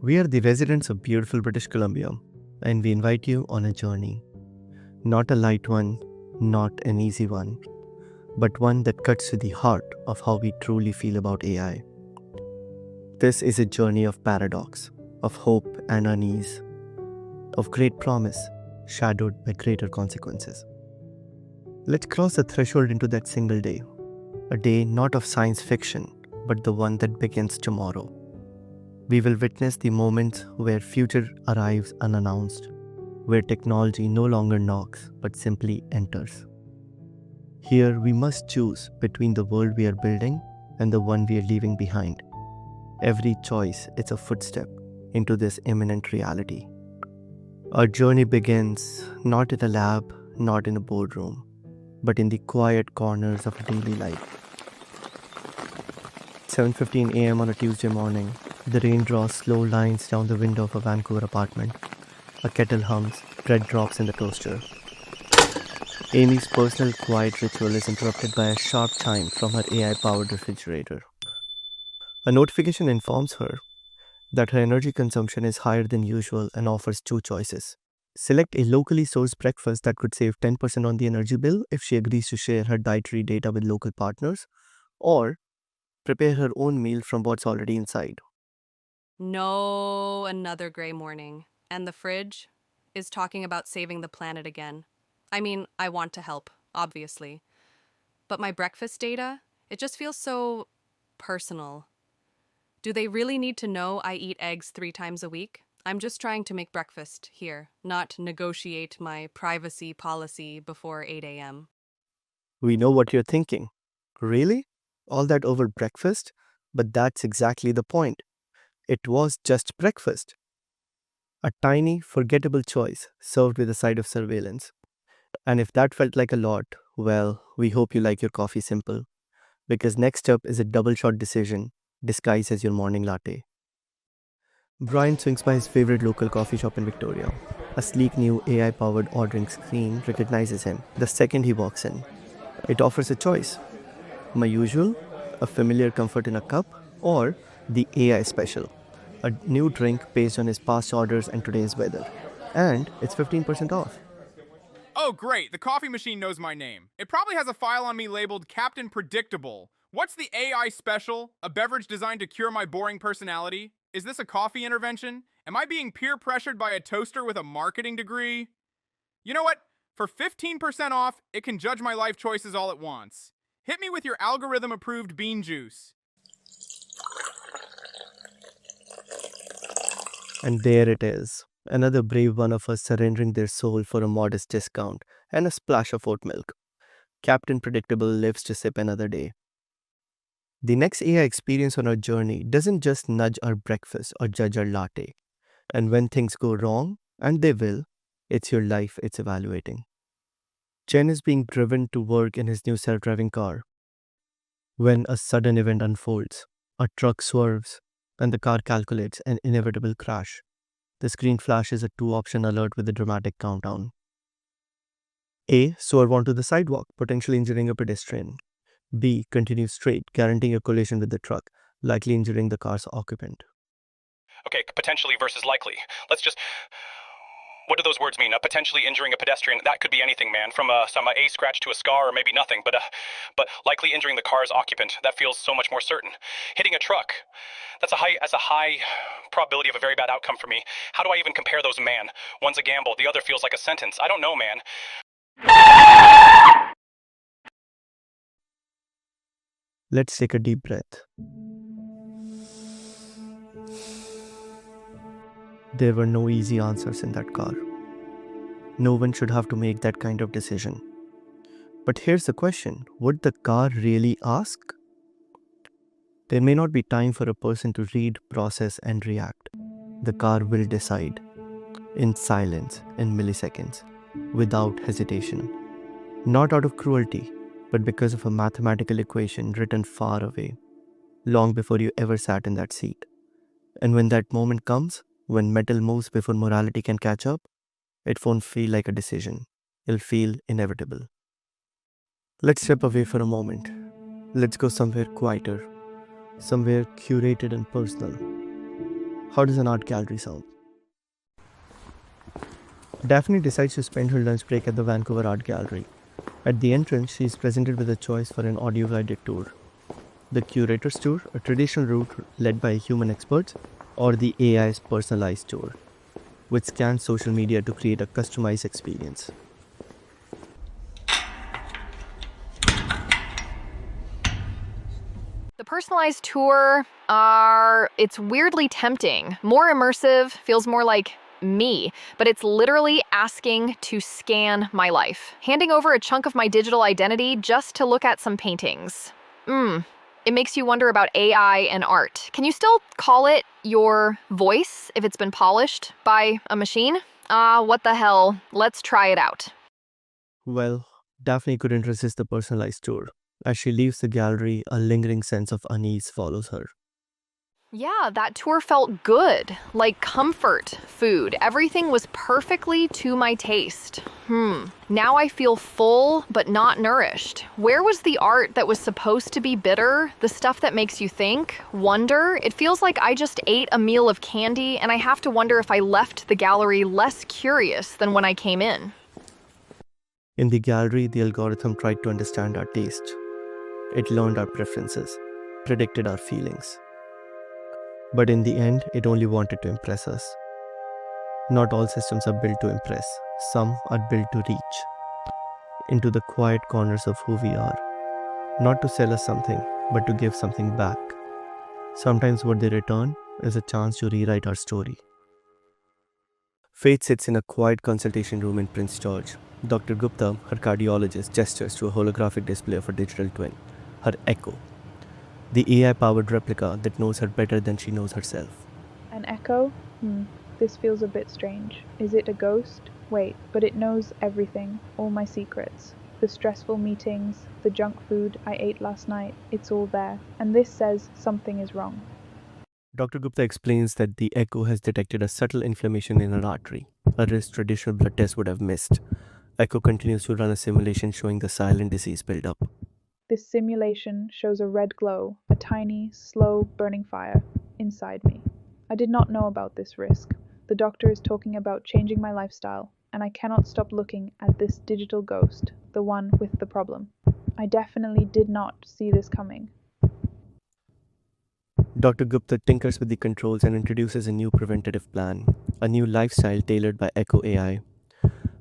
We are the residents of beautiful British Columbia, and we invite you on a journey. Not a light one, not an easy one, but one that cuts to the heart of how we truly feel about AI. This is a journey of paradox, of hope and unease, of great promise, shadowed by greater consequences. Let's cross the threshold into that single day, a day not of science fiction, but the one that begins tomorrow. We will witness the moments where future arrives unannounced, where technology no longer knocks but simply enters. Here we must choose between the world we are building and the one we are leaving behind. Every choice is a footstep into this imminent reality. Our journey begins not in a lab, not in a boardroom, but in the quiet corners of daily life. 7:15 a.m. on a Tuesday morning, the rain draws slow lines down the window of a Vancouver apartment. A kettle hums, bread drops in the toaster. Amy's personal quiet ritual is interrupted by a sharp chime from her AI-powered refrigerator. A notification informs her that her energy consumption is higher than usual and offers two choices. Select a locally sourced breakfast that could save 10% on the energy bill if she agrees to share her dietary data with local partners, or prepare her own meal from what's already inside. No, another gray morning. And the fridge is talking about saving the planet again. I mean, I want to help, obviously. But my breakfast data, it just feels so personal. Do they really need to know I eat eggs 3 times a week? I'm just trying to make breakfast here, not negotiate my privacy policy before 8 a.m. We know what you're thinking. Really? All that over breakfast? But that's exactly the point. It was just breakfast. A tiny, forgettable choice served with a side of surveillance. And if that felt like a lot, well, we hope you like your coffee simple. Because next up is a double shot decision disguised as your morning latte. Brian swings by his favorite local coffee shop in Victoria. A sleek new AI powered ordering screen recognizes him the second he walks in. It offers a choice: my usual, a familiar comfort in a cup, or the AI special, a new drink based on his past orders and today's weather. And it's 15% off. Oh, great, the coffee machine knows my name. It probably has a file on me labeled Captain Predictable. What's the AI special? A beverage designed to cure my boring personality? Is this a coffee intervention? Am I being peer pressured by a toaster with a marketing degree? You know what? For 15% off, it can judge my life choices all it wants. Hit me with your algorithm approved bean juice. And there it is. Another brave one of us surrendering their soul for a modest discount and a splash of oat milk. Captain Predictable lives to sip another day. The next AI experience on our journey doesn't just nudge our breakfast or judge our latte. And when things go wrong, and they will, it's your life it's evaluating. Chen is being driven to work in his new self driving car when a sudden event unfolds. A truck swerves, and the car calculates an inevitable crash. The screen flashes a two option alert with a dramatic countdown. A. Swerve onto the sidewalk, potentially injuring a pedestrian. B. Continue straight, guaranteeing a collision with the truck, likely injuring the car's occupant. Okay, potentially versus likely. Let's just. What do those words mean? Potentially injuring a pedestrian. That could be anything, man. From some A scratch to a scar, or maybe nothing. But likely injuring the car's occupant. That feels so much more certain. Hitting a truck. That's a high probability of a very bad outcome for me. How do I even compare those, man? One's a gamble. The other feels like a sentence. I don't know, man. Let's take a deep breath. There were no easy answers in that car. No one should have to make that kind of decision. But here's the question: would the car really ask? There may not be time for a person to read, process, and react. The car will decide, in silence, in milliseconds, without hesitation. Not out of cruelty, but because of a mathematical equation written far away, long before you ever sat in that seat. And when that moment comes, when metal moves before morality can catch up, it won't feel like a decision. It'll feel inevitable. Let's step away for a moment. Let's go somewhere quieter, somewhere curated and personal. How does an art gallery sound? Daphne decides to spend her lunch break at the Vancouver Art Gallery. At the entrance, she is presented with a choice for an audio guided tour: the curator's tour, a traditional route led by human experts, or the AI's personalized tour, which scans social media to create a customized experience. The personalized tour it's weirdly tempting. More immersive, feels more like me, but it's literally asking to scan my life, handing over a chunk of my digital identity just to look at some paintings. It makes you wonder about AI and art. Can you still call it your voice if it's been polished by a machine? What the hell? Let's try it out. Well, Daphne couldn't resist the personalized tour. As she leaves the gallery, a lingering sense of unease follows her. Yeah, that tour felt good. Like comfort food. Everything was perfectly to my taste. Now I feel full, but not nourished. Where was the art that was supposed to be bitter? The stuff that makes you think, wonder? It feels like I just ate a meal of candy, and I have to wonder if I left the gallery less curious than when I came in. In the gallery, the algorithm tried to understand our taste. It learned our preferences, predicted our feelings. But in the end, it only wanted to impress us. Not all systems are built to impress. Some are built to reach into the quiet corners of who we are. Not to sell us something, but to give something back. Sometimes what they return is a chance to rewrite our story. Faith sits in a quiet consultation room in Prince George. Dr. Gupta, her cardiologist, gestures to a holographic display of her digital twin, her echo, the AI-powered replica that knows her better than she knows herself. An echo? This feels a bit strange. Is it a ghost? Wait, but it knows everything, all my secrets. The stressful meetings, the junk food I ate last night, it's all there. And this says something is wrong. Dr. Gupta explains that the echo has detected a subtle inflammation in her artery, a risk traditional blood tests would have missed. Echo continues to run a simulation showing the silent disease buildup. This simulation shows a red glow, a tiny, slow burning fire inside me. I did not know about this risk. The doctor is talking about changing my lifestyle, and I cannot stop looking at this digital ghost, the one with the problem. I definitely did not see this coming. Dr. Gupta tinkers with the controls and introduces a new preventative plan, a new lifestyle tailored by Echo AI.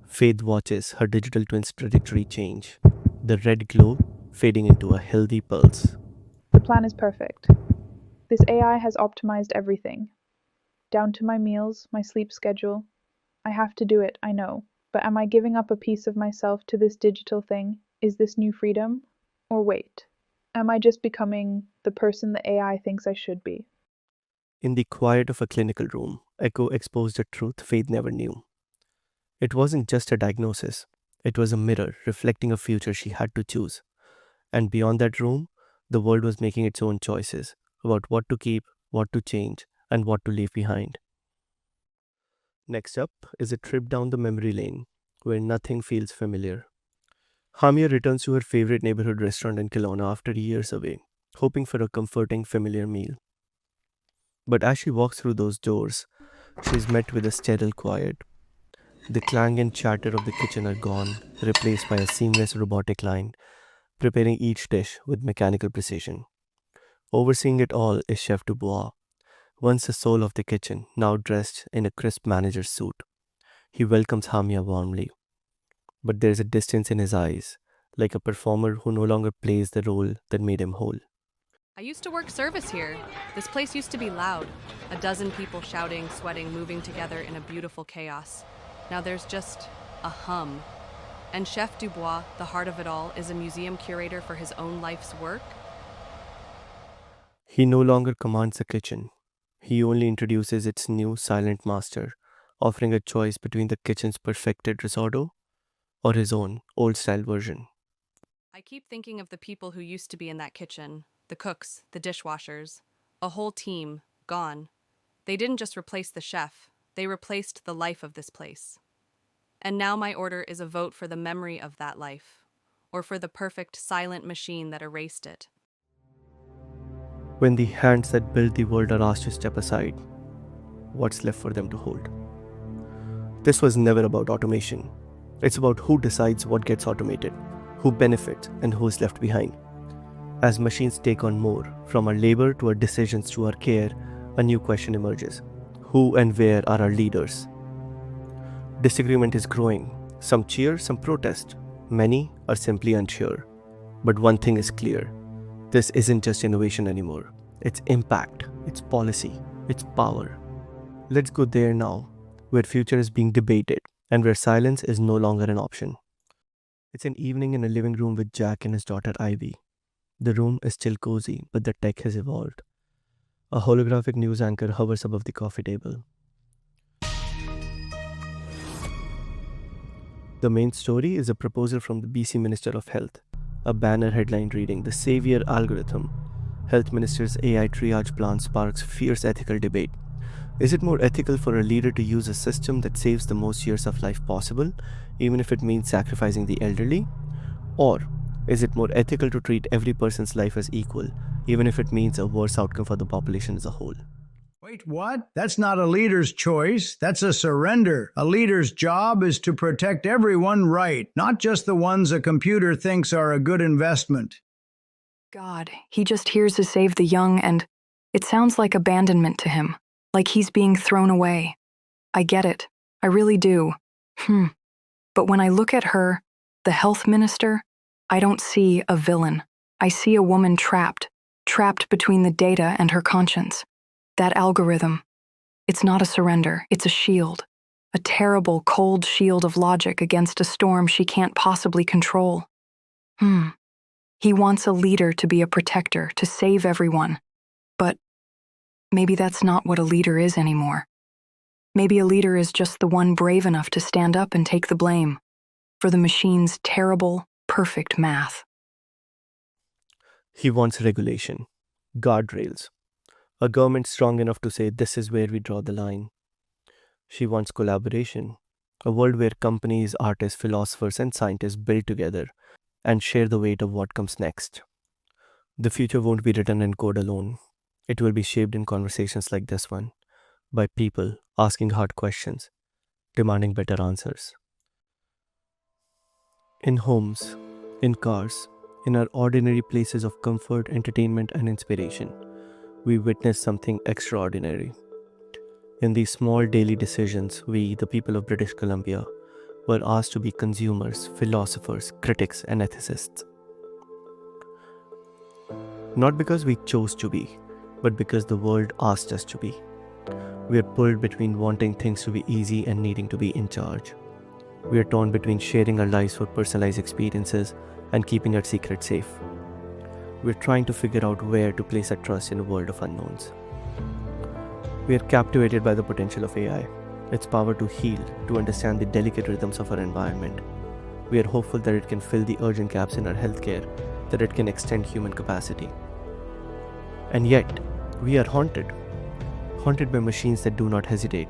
Faith watches her digital twin's trajectory change, the red glow fading into a healthy pulse. The plan is perfect. This AI has optimized everything, down to my meals, my sleep schedule. I have to do it, I know. But am I giving up a piece of myself to this digital thing? Is this new freedom? Or wait, am I just becoming the person the AI thinks I should be? In the quiet of a clinical room, Echo exposed a truth Faith never knew. It wasn't just a diagnosis, it was a mirror reflecting a future she had to choose. And beyond that room, the world was making its own choices about what to keep, what to change, and what to leave behind. Next up is a trip down the memory lane where nothing feels familiar. Hamia returns to her favorite neighborhood restaurant in Kelowna after years away, hoping for a comforting, familiar meal. But as she walks through those doors, she is met with a sterile quiet. The clang and chatter of the kitchen are gone, replaced by a seamless robotic line, preparing each dish with mechanical precision. Overseeing it all is Chef Dubois, once the soul of the kitchen, now dressed in a crisp manager's suit. He welcomes Hamia warmly, but there is a distance in his eyes, like a performer who no longer plays the role that made him whole. I used to work service here. This place used to be loud. A dozen people shouting, sweating, moving together in a beautiful chaos. Now there's just a hum. And Chef Dubois, the heart of it all, is a museum curator for his own life's work. He no longer commands the kitchen. He only introduces its new silent master, offering a choice between the kitchen's perfected risotto or his own old-style version. I keep thinking of the people who used to be in that kitchen. The cooks, the dishwashers. A whole team, gone. They didn't just replace the chef. They replaced the life of this place. And now my order is a vote for the memory of that life, or for the perfect silent machine that erased it. When the hands that built the world are asked to step aside, what's left for them to hold. This was never about automation. It's about who decides what gets automated, who benefits, and who is left behind. As machines take on more, from our labor to our decisions to our care, a new question emerges. Who and where are our leaders? Disagreement is growing. Some cheer, some protest. Many are simply unsure. But one thing is clear. This isn't just innovation anymore. It's impact, it's policy, it's power. Let's go there now, where future is being debated and where silence is no longer an option. It's an evening in a living room with Jack and his daughter Ivy. The room is still cozy, but the tech has evolved. A holographic news anchor hovers above the coffee table. The main story is a proposal from the BC Minister of Health, a banner headline reading, "The Savior Algorithm. Health Minister's AI triage plan sparks fierce ethical debate." Is it more ethical for a leader to use a system that saves the most years of life possible, even if it means sacrificing the elderly? Or is it more ethical to treat every person's life as equal, even if it means a worse outcome for the population as a whole? Wait, what? That's not a leader's choice. That's a surrender. A leader's job is to protect everyone right, not just the ones a computer thinks are a good investment. God, he just hears to save the young, and it sounds like abandonment to him, like he's being thrown away. I get it. I really do. But when I look at her, the health minister, I don't see a villain. I see a woman trapped between the data and her conscience. That algorithm, it's not a surrender, it's a shield. A terrible, cold shield of logic against a storm she can't possibly control. He wants a leader to be a protector, to save everyone. But maybe that's not what a leader is anymore. Maybe a leader is just the one brave enough to stand up and take the blame for the machine's terrible, perfect math. He wants regulation, guardrails, a government strong enough to say this is where we draw the line. She wants collaboration, a world where companies, artists, philosophers, and scientists build together and share the weight of what comes next. The future won't be written in code alone. It will be shaped in conversations like this one, by people asking hard questions, demanding better answers. In homes, in cars, in our ordinary places of comfort, entertainment, and inspiration, we witness something extraordinary. In these small daily decisions, we, the people of British Columbia, were asked to be consumers, philosophers, critics, and ethicists. Not because we chose to be, but because the world asked us to be. We are pulled between wanting things to be easy and needing to be in charge. We are torn between sharing our lives for personalized experiences and keeping our secrets safe. We're trying to figure out where to place our trust in a world of unknowns. We are captivated by the potential of AI, its power to heal, to understand the delicate rhythms of our environment. We are hopeful that it can fill the urgent gaps in our healthcare, that it can extend human capacity. And yet, we are haunted by machines that do not hesitate,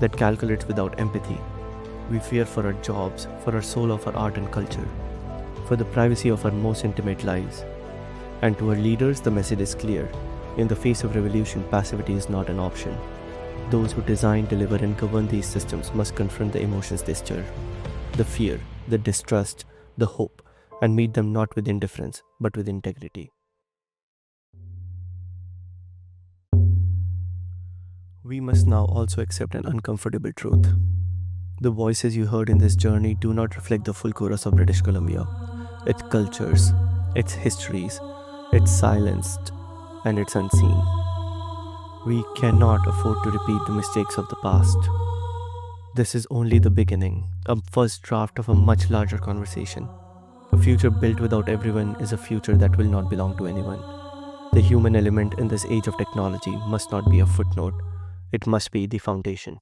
that calculates without empathy. We fear for our jobs, for our soul of our art and culture, for the privacy of our most intimate lives. And to our leaders, the message is clear. In the face of revolution, passivity is not an option. Those who design, deliver, and govern these systems must confront the emotions they stir, the fear, the distrust, the hope, and meet them not with indifference, but with integrity. We must now also accept an uncomfortable truth. The voices you heard in this journey do not reflect the full chorus of British Columbia, its cultures, its histories, it's silenced, and it's unseen. We cannot afford to repeat the mistakes of the past. This is only the beginning, a first draft of a much larger conversation. A future built without everyone is a future that will not belong to anyone. The human element in this age of technology must not be a footnote, it must be the foundation.